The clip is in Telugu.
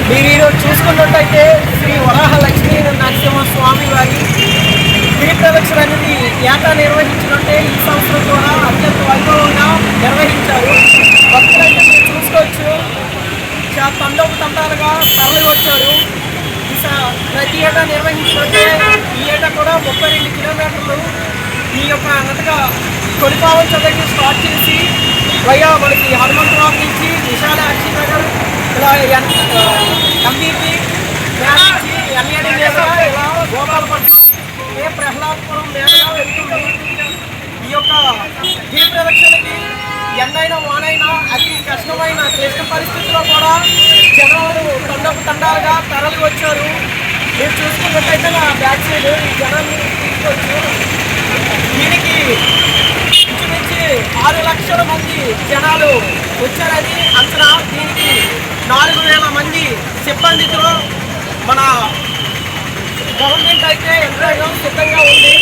మీరు ఈరోజు చూసుకున్నట్టయితే శ్రీ వరాహ లక్ష్మీ నరసింహస్వామి వారి గిరి ప్రదక్షిణ అనేది ఏటా నిర్వహించినట్టే ఈ సంవత్సరం కూడా అత్యంత వైభవంగా నిర్వహించారు. భక్తులైతే మీరు చూసుకోవచ్చు, తండోపతండాలుగా తరలి వచ్చారు. ప్రతి ఏటా నిర్వహించినట్టే ఈ ఏటా కూడా 32 కిలోమీటర్లు ఈ యొక్క అనగా కొలిపావల్ చదకి స్టార్ట్ చేసి వయా మనకి హనుమంతరావు నుంచి విశాలాక్షి నగర్ ఇలా ఎంబీపీ నుంచి ఎన్ఏడి మీదుగా ఇలా గోపాలపట్నం ప్రహ్లాదపురం మీదుగా వెళ్తుంది. ఈ యొక్క గిరి ప్రదక్షిణకి ఎండైనా వానైనా అతి కష్టమైన క్లిష్ట పరిస్థితుల్లో కూడా జనాలు తండాలుగా తరలి వచ్చారు. మీరు చూసుకున్నట్టయితే నా బ్యాక్ సైడ్ ఈ జనాన్ని తీసుకోవచ్చు. దీనికి ఇంచుమించి 6 లక్షల మంది జనాలు వచ్చారని అంచనా. దీనికి 4,000 మంది సిబ్బందితో మన గవర్నమెంట్ అయితే ఎంతైనా సిద్ధంగా ఉంది.